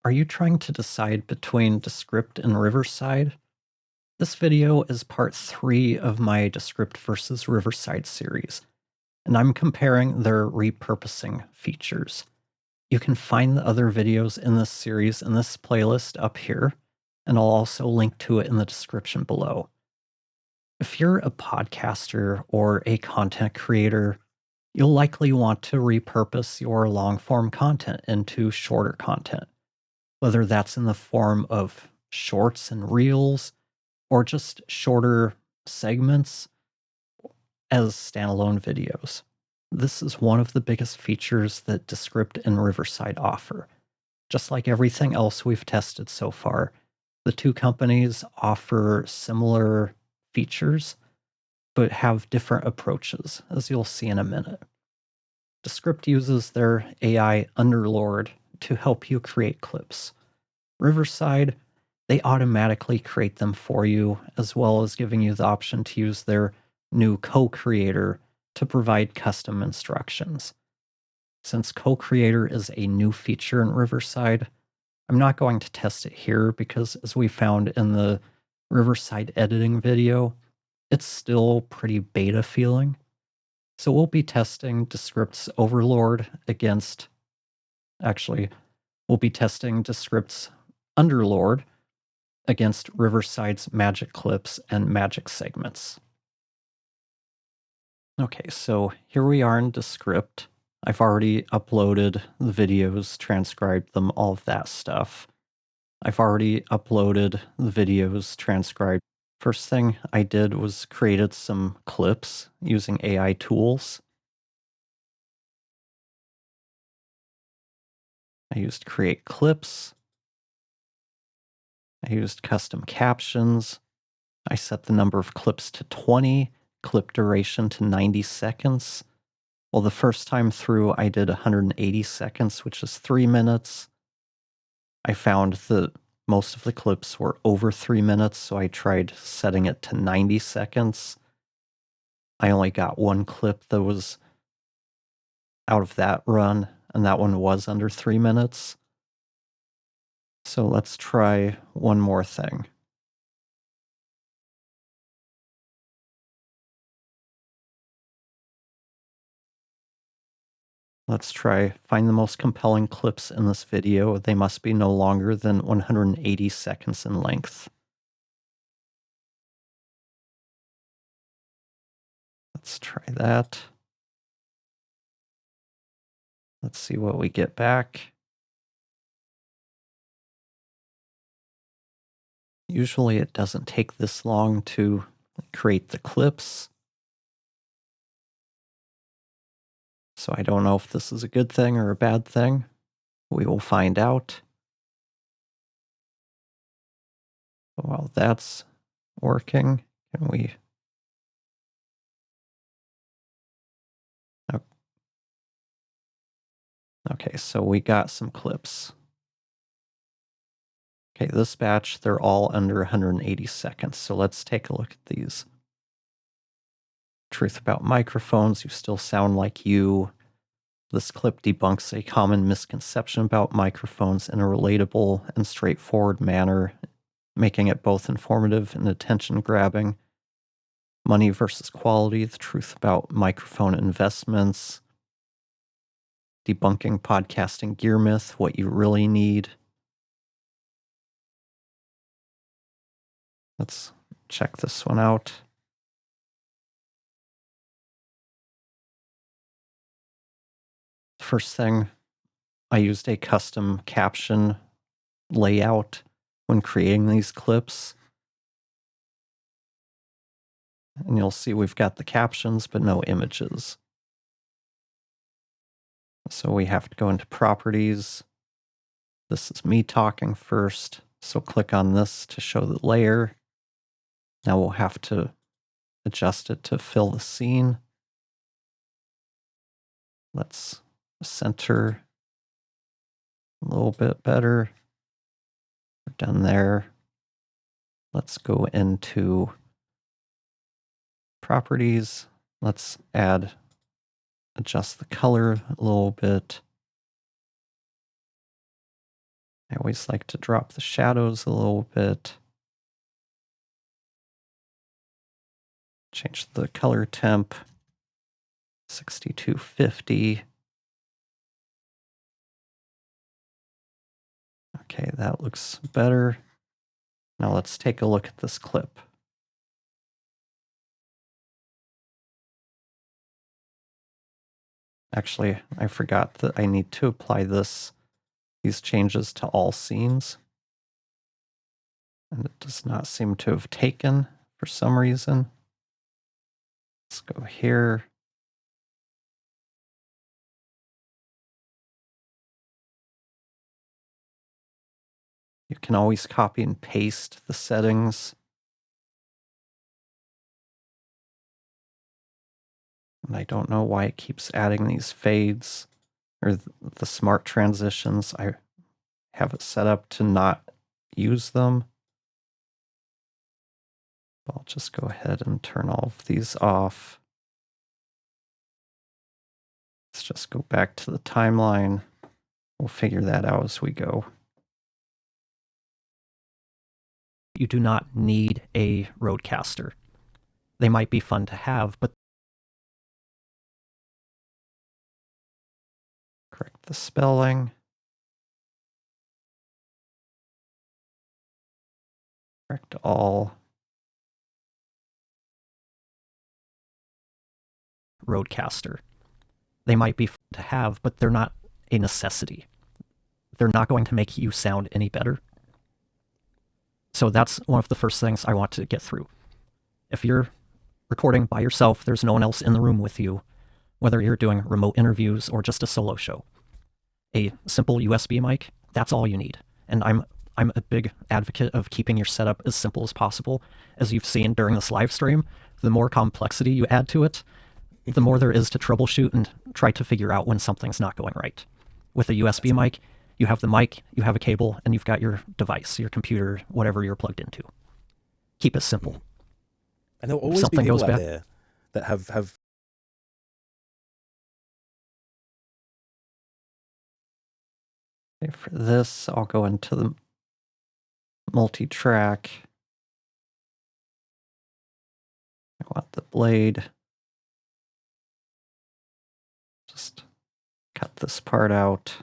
Are you trying to decide between Descript and Riverside? This video is part 3 of my Descript versus Riverside series, and I'm comparing their repurposing features. You can find the other videos in this series in this playlist up here, and I'll also link to it in the description below. If you're a podcaster or a content creator, you'll likely want to repurpose your long form content into shorter content, whether that's in the form of shorts and reels or just shorter segments as standalone videos. This is one of the biggest features that Descript and Riverside offer. Just like everything else we've tested so far, the two companies offer similar features, but have different approaches, as you'll see in a minute. Descript uses their AI Underlord to help you create clips. Riverside, they automatically create them for you, as well as giving you the option to use their new co-creator to provide custom instructions. Since co-creator is a new feature in Riverside, I'm not going to test it here because, as we found in the Riverside editing video, it's still pretty beta feeling. So we'll be testing Descript's Overlord against, actually, we'll be testing Descript's Underlord against Riverside's magic clips and magic segments. Okay, so here we are in Descript. I've already uploaded the videos, transcribed them, all of that stuff. I've already uploaded the videos, transcribed. First thing I did was created some clips using AI tools. I used create clips. I used custom captions. I set the number of clips to 20, clip duration to 90 seconds. Well, the first time through, I did 180 seconds, which is 3 minutes. I found that most of the clips were over 3 minutes, so I tried setting it to 90 seconds. I only got one clip that was out of that run, and that one was under 3 minutes. So let's try one more thing. Let's try find the most compelling clips in this video. They must be no longer than 180 seconds in length. Let's try that. Let's see what we get back. Usually it doesn't take this long to create the clips. So I don't know if this is a good thing or a bad thing. We will find out. While that's working, can we... Okay, so we got some clips. Okay, this batch, they're all under 180 seconds, so let's take a look at these. Truth about microphones, you still sound like you. This clip debunks a common misconception about microphones in a relatable and straightforward manner, making it both informative and attention-grabbing. Money versus quality, the truth about microphone investments. Debunking podcasting gear myth, what you really need. Let's check this one out. First thing, I used a custom caption layout when creating these clips. And you'll see we've got the captions, but no images. So we have to go into properties. This is me talking first. So click on this to show the layer. Now we'll have to adjust it to fill the scene. Let's center a little bit better. We're done there. Let's go into properties. Let's adjust the color a little bit. I always like to drop the shadows a little bit. Change the color temp, 6250. Okay, that looks better. Now let's take a look at this clip. Actually, I forgot that I need to apply these changes to all scenes. And it does not seem to have taken for some reason. Let's go here. You can always copy and paste the settings. And I don't know why it keeps adding these fades or the smart transitions. I have it set up to not use them. I'll just go ahead and turn all of these off. Let's just go back to the timeline. We'll figure that out as we go. You do not need a roadcaster. They might be fun to have, but correct the spelling. Correct all. Roadcaster. They might be fun to have, but they're not a necessity. They're not going to make you sound any better. So that's one of the first things I want to get through. If you're recording by yourself, there's no one else in the room with you, whether you're doing remote interviews or just a solo show. A simple USB mic, that's all you need. And I'm a big advocate of keeping your setup as simple as possible. As you've seen during this live stream, the more complexity you add to it, the more there is to troubleshoot and try to figure out when something's not going right. With a USB mic, you have the mic, you have a cable, and you've got your device, your computer, whatever you're plugged into. Keep it simple. And there'll always be people out there that have Okay, for this, I'll go into the multi-track. I want the blade. Just cut this part out.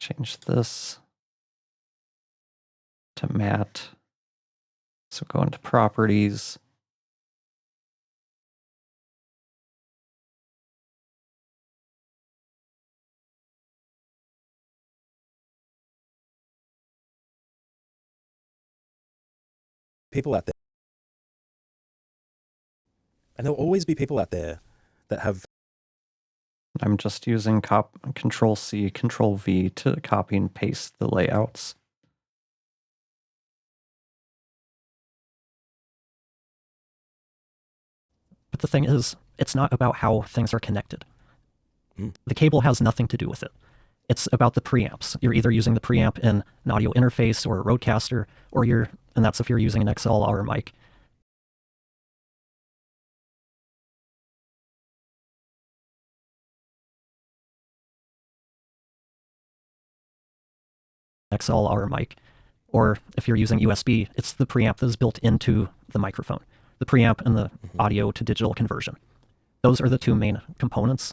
Change this to matte. So go into properties. people out there. And there'll always be people out there that have. I'm just using Control C, Control V to copy and paste the layouts. But the thing is, it's not about how things are connected. The cable has nothing to do with it. It's about the preamps. You're either using the preamp in an audio interface or a roadcaster, or and that's if you're using an XLR mic. XLR mic. Or if you're using USB, it's the preamp that is built into the microphone. The preamp and the audio to digital conversion. Those are the two main components.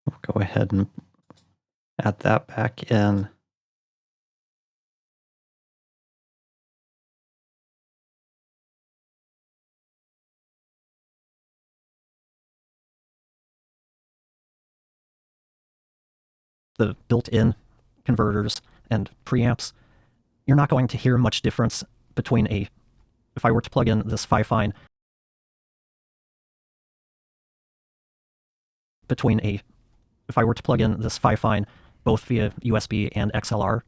We'll go ahead and add that back in. The built-in converters and preamps, you're not going to hear much difference between if I were to plug in this Fi-Fine if I were to plug in this Fi-Fine both via USB and XLR,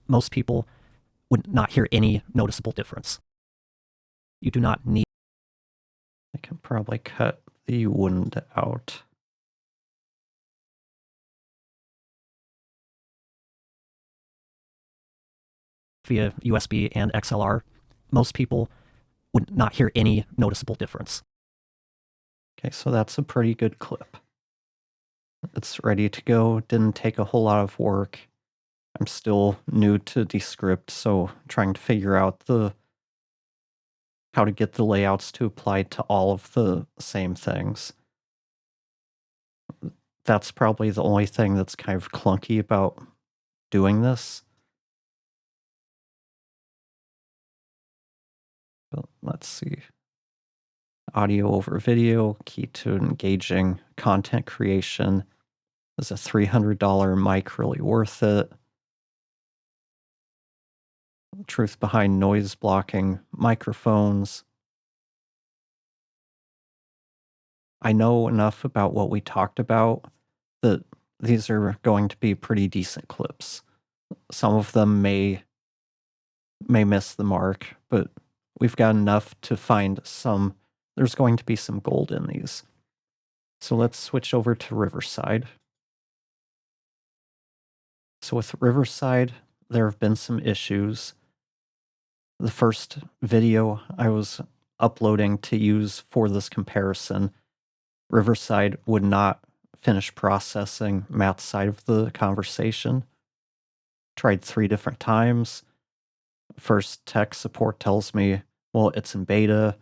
most people would not hear any noticeable difference. You do not need... I can probably cut the wind out. Via USB and XLR, most people would not hear any noticeable difference. Okay, so that's a pretty good clip. It's ready to go. Didn't take a whole lot of work. I'm still new to Descript, so trying to figure out how to get the layouts to apply to all of the same things. That's probably the only thing that's kind of clunky about doing this. But let's see. Audio over video, key to engaging content creation. Is a $300 mic really worth it? Truth behind noise blocking microphones. I know enough about what we talked about that these are going to be pretty decent clips. Some of them may miss the mark, but we've got enough to find some. There's going to be some gold in these. So let's switch over to Riverside. So with Riverside, there have been some issues. The first video I was uploading to use for this comparison, Riverside would not finish processing Matt's side of the conversation. Tried 3 different times. First, tech support tells me, well, it's in beta.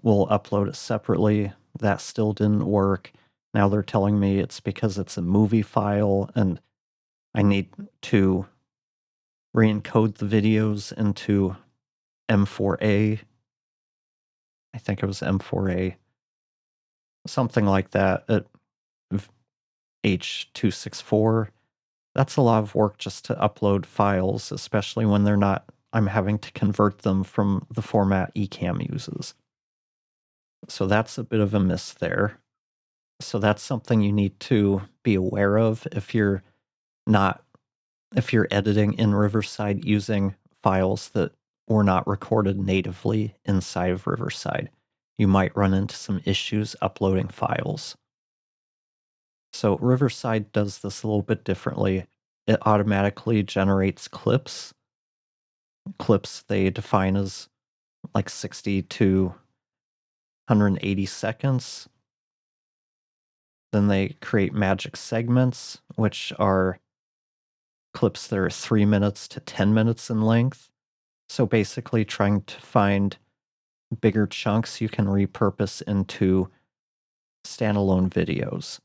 We'll upload it separately. That still didn't work. Now they're telling me it's because it's a movie file and I need to re-encode the videos into M4A. I think it was M4A. Something like that at H264. That's a lot of work just to upload files, especially when they're not, I'm having to convert them from the format Ecamm uses. So that's a bit of a miss there. So that's something you need to be aware of if you're editing in Riverside using files that were not recorded natively inside of Riverside. You might run into some issues uploading files. So Riverside does this a little bit differently. It automatically generates clips. Clips they define as like 60 to 180 seconds. Then they create magic segments, which are clips that are 3 minutes to 10 minutes in length. So basically trying to find bigger chunks you can repurpose into standalone videos.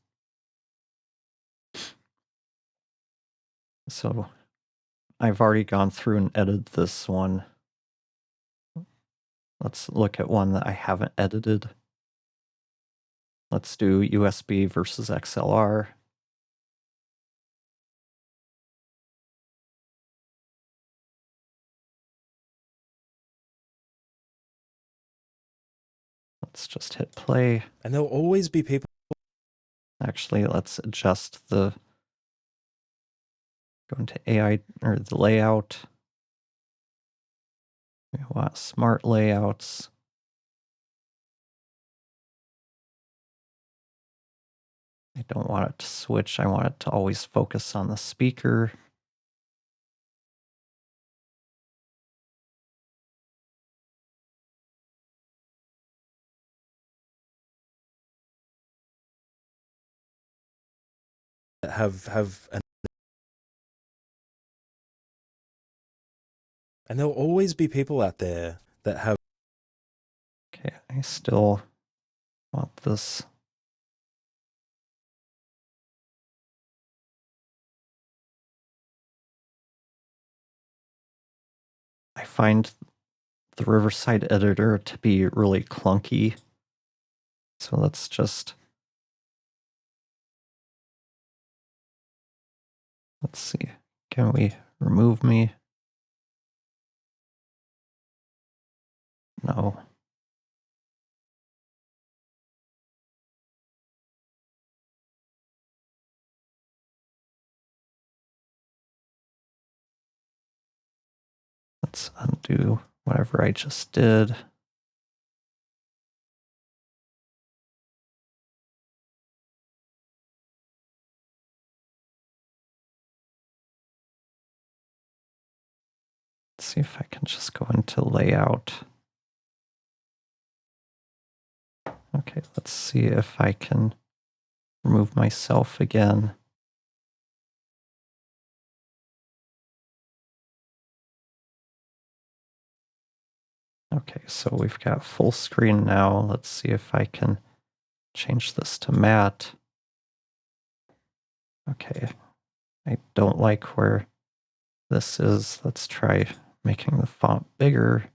So I've already gone through and edited this one. Let's look at one that I haven't edited. Let's do USB versus XLR. Let's just hit play. And there'll always be people. Actually, let's adjust go into AI or the layout. We want smart layouts. I don't want it to switch. I want it to always focus on the speaker. And there'll always be people out there that have. Okay, I still want this. I find the Riverside editor to be really clunky. So let's see. Can we remove me? No. do whatever I just did. Let's see if I can just go into layout. Okay, let's see if I can remove myself again. Okay, so we've got full screen now. Let's see if I can change this to matte. Okay, I don't like where this is. Let's try making the font bigger.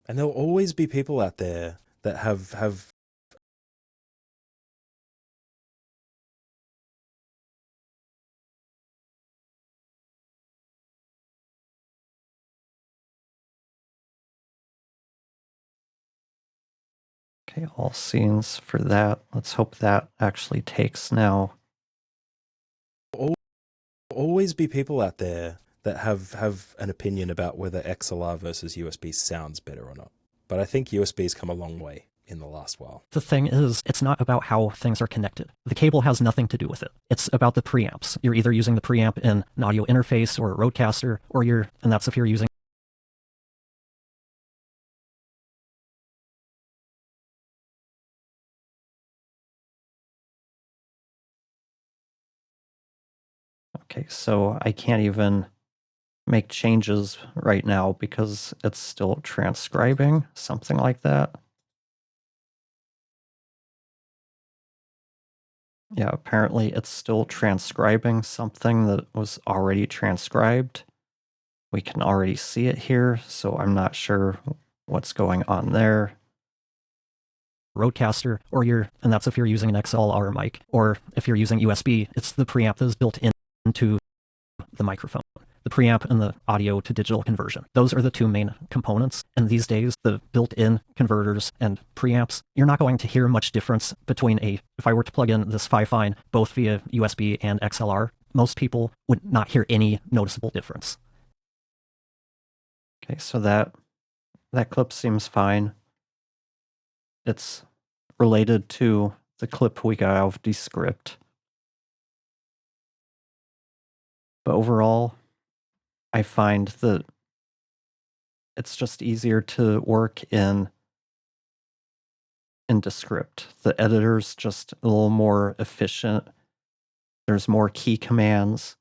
And there'll always be people out there that have Okay, all scenes for that. Let's hope that actually takes now. always be people out there that have an opinion about whether XLR versus USB sounds better or not. But I think USB's come a long way in the last while. The thing is, it's not about how things are connected. The cable has nothing to do with it. It's about the preamps. You're either using the preamp in an audio interface or a roadcaster, or and that's if you're using Okay, so I can't even make changes right now because it's still transcribing, something like that. Yeah, apparently it's still transcribing something that was already transcribed. We can already see it here, so I'm not sure what's going on there. Roadcaster, and that's if you're using an XLR mic, or if you're using USB, it's the preamp that is built into the microphone. The preamp and the audio to digital conversion. Those are the two main components. And these days, the built-in converters and preamps, you're not going to hear much difference between if I were to plug in this Fi-Fine, both via USB and XLR, most people would not hear any noticeable difference. Okay, so that clip seems fine. It's related to the clip we got out of Descript. But overall, I find that it's just easier to work in Descript. The editor's just a little more efficient. There's more key commands.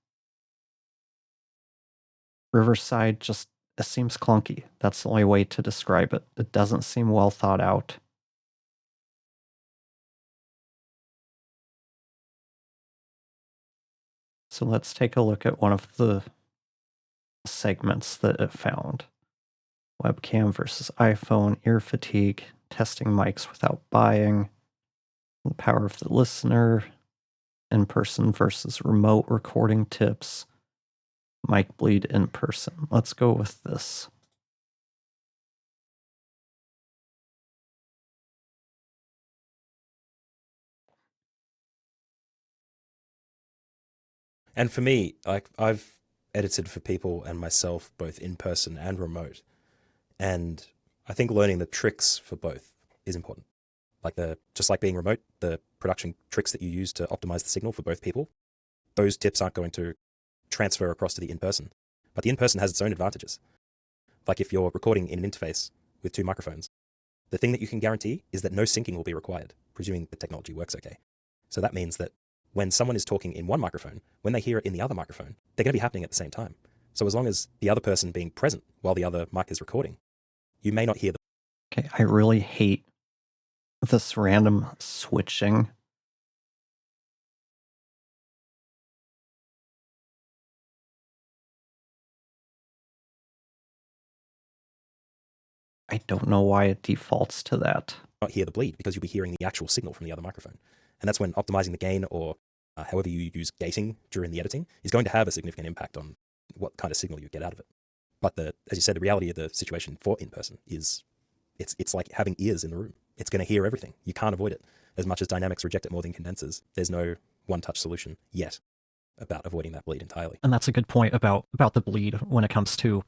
Riverside it seems clunky. That's the only way to describe it. It doesn't seem well thought out. So let's take a look at one of the segments that it found. Webcam versus iPhone, ear fatigue, testing mics without buying, the power of the listener, in-person versus remote recording tips, mic bleed in person. Let's go with this. And for me, like I've edited for people and myself both in person and remote. And I think learning the tricks for both is important. Like just like being remote, the production tricks that you use to optimize the signal for both people, those tips aren't going to transfer across to the in-person. But the in-person has its own advantages. Like if you're recording in an interface with two microphones, the thing that you can guarantee is that no syncing will be required, presuming the technology works okay. So that means that when someone is talking in one microphone, when they hear it in the other microphone, they're going to be happening at the same time. So as long as the other person being present while the other mic is recording, you may not hear the... Okay, I really hate this random switching. I don't know why it defaults to that. Not hear the bleed because you'll be hearing the actual signal from the other microphone. And that's when optimizing the gain or however you use gating during the editing is going to have a significant impact on what kind of signal you get out of it. But as you said, the reality of the situation for in-person is it's like having ears in the room. It's going to hear everything. You can't avoid it. as much as dynamics reject it more than condensers, there's no one-touch solution yet about avoiding that bleed entirely. And that's a good point about the bleed when it comes to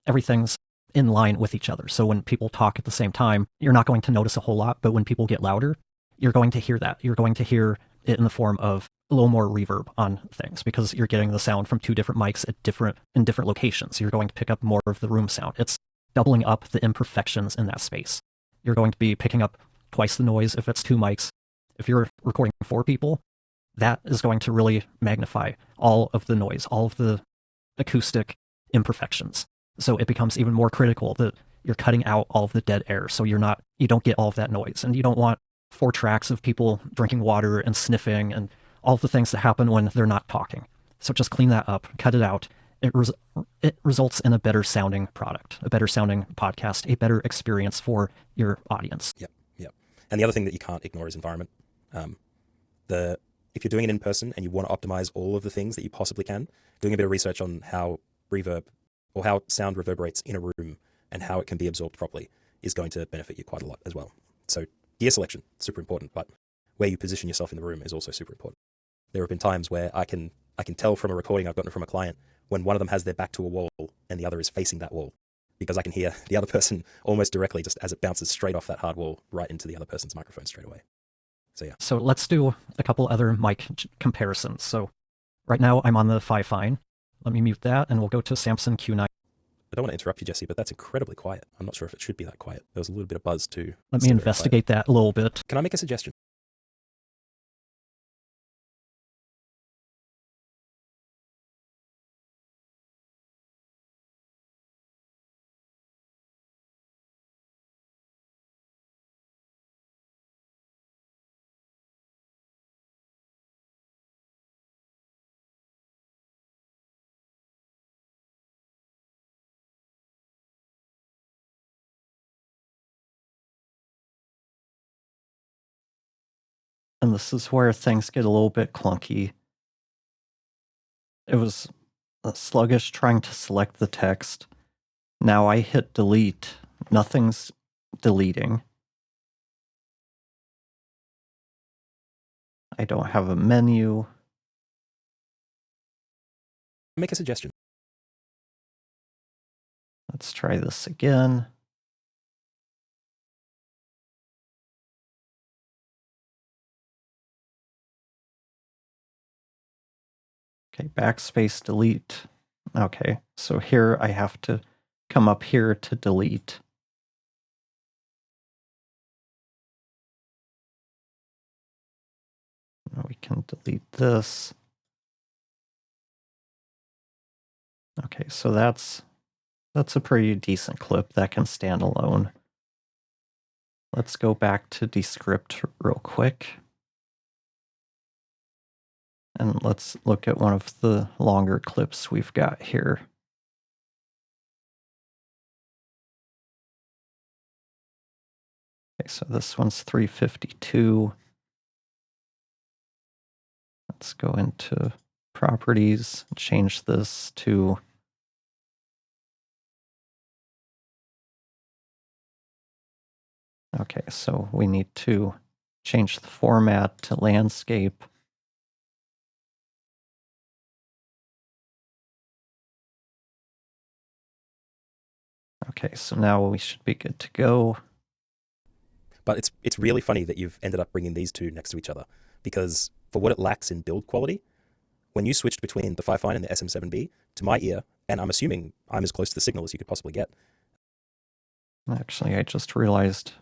everything's in line with each other. So when people talk at the same time, you're not going to notice a whole lot, but when people get louder, you're going to hear that. You're going to hear it in the form of a little more reverb on things because you're getting the sound from two different mics in different locations. You're going to pick up more of the room sound. It's doubling up the imperfections in that space. You're going to be picking up twice the noise if it's two mics. If you're recording 4 people, that is going to really magnify all of the noise, all of the acoustic imperfections. So it becomes even more critical that you're cutting out all of the dead air so you don't get all of that noise. And you don't want 4 tracks of people drinking water and sniffing and all of the things that happen when they're not talking. So just clean that up, cut it out. It results in a better sounding product, a better sounding podcast, a better experience for your audience. Yep. And the other thing that you can't ignore is environment. If you're doing it in person and you want to optimize all of the things that you possibly can, doing a bit of research on how reverb or how sound reverberates in a room and how it can be absorbed properly is going to benefit you quite a lot as well. So gear selection, super important, but where you position yourself in the room is also super important. There have been times where I can tell from a recording I've gotten from a client when one of them has their back to a wall and the other is facing that wall, because I can hear the other person almost directly just as it bounces straight off that hard wall right into the other person's microphone straight away. So yeah. So let's do a couple other mic comparisons. So right now I'm on the Fine. Let me mute that and we'll go to Samson Q9. I don't want to interrupt you, Jesse, but that's incredibly quiet. I'm not sure if it should be that quiet. There was a little bit of buzz too. Let me investigate that a little bit. Can I make a suggestion? And this is where things get a little bit clunky. It was sluggish trying to select the text. Now I hit delete. Nothing's deleting. I don't have a menu. Make a suggestion. Let's try this again. Okay, backspace delete. Okay, so here I have to come up here to delete. Now we can delete this. Okay, so that's a pretty decent clip that can stand alone. Let's go back to Descript real quick. And let's look at one of the longer clips we've got here. Okay, so this one's 352. Let's go into properties, change this to okay, so we need to change the format to landscape. Okay, so now we should be good to go. But it's really funny that you've ended up bringing these two next to each other, because for what it lacks in build quality, when you switched between the Fine and the SM7B, to my ear, and I'm assuming I'm as close to the signal as you could possibly get. Actually, I just realized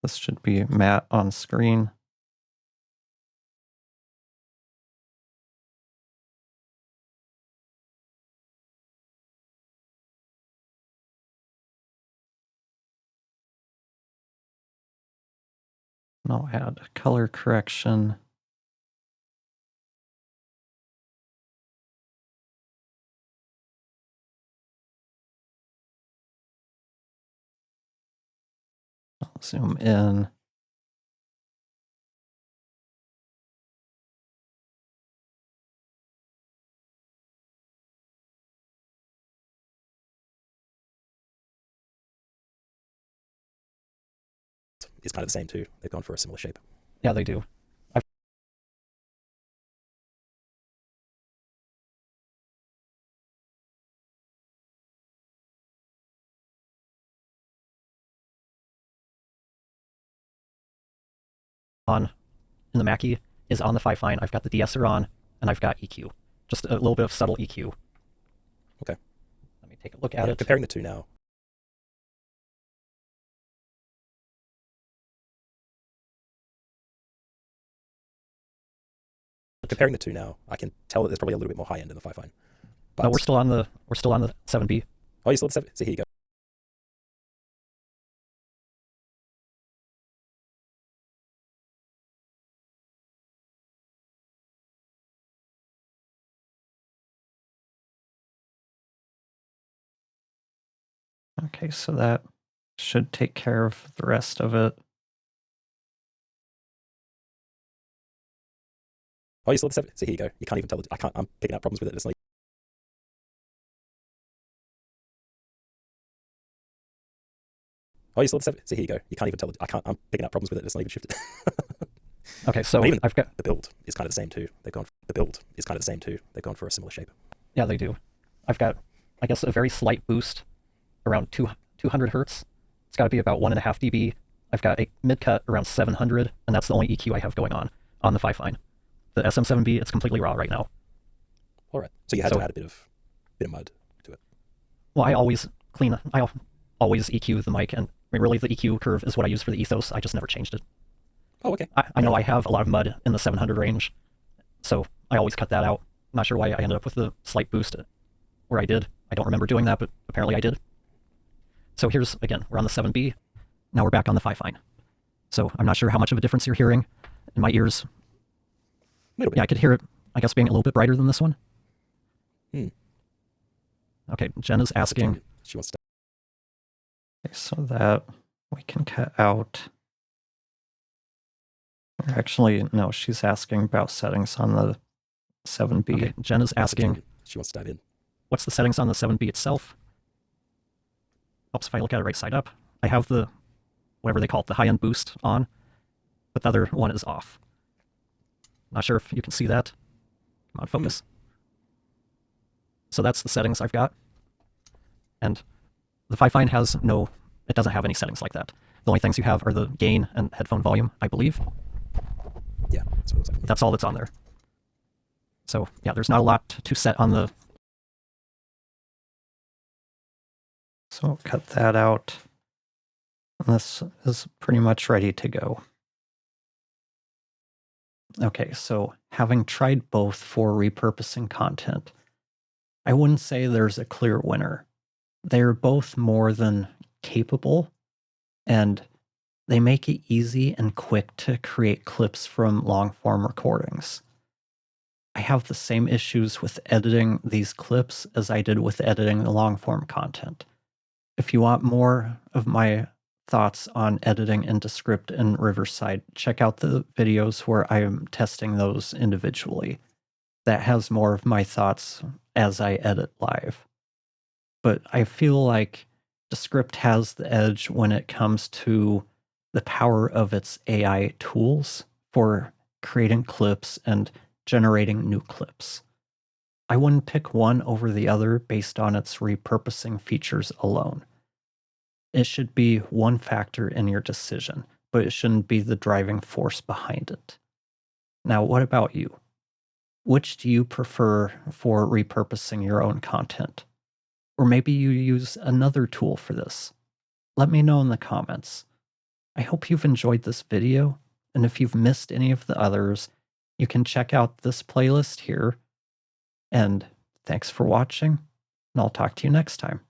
this should be matte on screen. And I'll add color correction. I'll zoom in. It's kind of the same too. They've gone for a similar shape. Yeah, they do. I've on in the Mackie is on the 5 fine. I've got the de-esser on, and I've got EQ. Just a little bit of subtle EQ. Okay. Let me take a look at Yeah, it. comparing the two now. Comparing the two now, I can tell that there's probably a little bit more high end in the 5 fine. But No, we're still on the 7B. oh, you still have the 7. So here you go. Okay, so that should take care of the rest of it. Oh, you still have the 7. So here you go. You can't even tell. I'm picking out problems with it. It's like, oh, you still have the 7. So here you go. You can't even tell. I'm picking out problems with it. It's not even shifted. Okay, so even I've got the build is kind of the same too. They've gone for a similar shape. yeah, they do. I've got, I guess, a very slight boost around 200 hertz. It's got to be about 1.5 dB. I've got a mid cut around 700, and that's the only EQ I have going on the 5 fine. The SM7B, it's completely raw right now. All right. So you had to add a bit of mud to it. Well, I always EQ the mic, and I mean, really the EQ curve is what I use for the ethos. I just never changed it. Oh, okay. I know I have a lot of mud in the 700 range, so I always cut that out. I'm not sure why I ended up with the slight boost where I did. I don't remember doing that, but apparently I did. So here's, again, we're on the 7B. Now we're back on the 5 fine. So I'm not sure how much of a difference you're hearing in my ears. A little bit. Yeah, I could hear it, I guess, being a little bit brighter than this one. Okay, Jen is asking. She wants to. Okay, so that we can cut out. Actually, no, she's asking about settings on the 7B. Okay, Jen is asking. She wants to dive in. What's the settings on the 7B itself? Helps if I look at it right side up. I have the, whatever they call it, the high-end boost on, but the other one is off. Not sure if you can see that. Come on, focus. So that's the settings I've got. And the 5 fine has it doesn't have any settings like that. The only things you have are the gain and headphone volume, I believe. Yeah, that's what it looks like. That's all that's on there. So yeah, there's not a lot to set on the. So I'll cut that out. And this is pretty much ready to go. Okay, so having tried both for repurposing content, I wouldn't say there's a clear winner. They're both more than capable, and they make it easy and quick to create clips from long-form recordings. I have the same issues with editing these clips as I did with editing the long-form content. If you want more of my thoughts on editing in Descript and Riverside, check out the videos where I am testing those individually. That has more of my thoughts as I edit live. But I feel like Descript has the edge when it comes to the power of its AI tools for creating clips and generating new clips. I wouldn't pick one over the other based on its repurposing features alone. It should be one factor in your decision, but it shouldn't be the driving force behind it. Now, what about you? Which do you prefer for repurposing your own content? Or maybe you use another tool for this. Let me know in the comments. I hope you've enjoyed this video, and if you've missed any of the others, you can check out this playlist here. And thanks for watching, and I'll talk to you next time.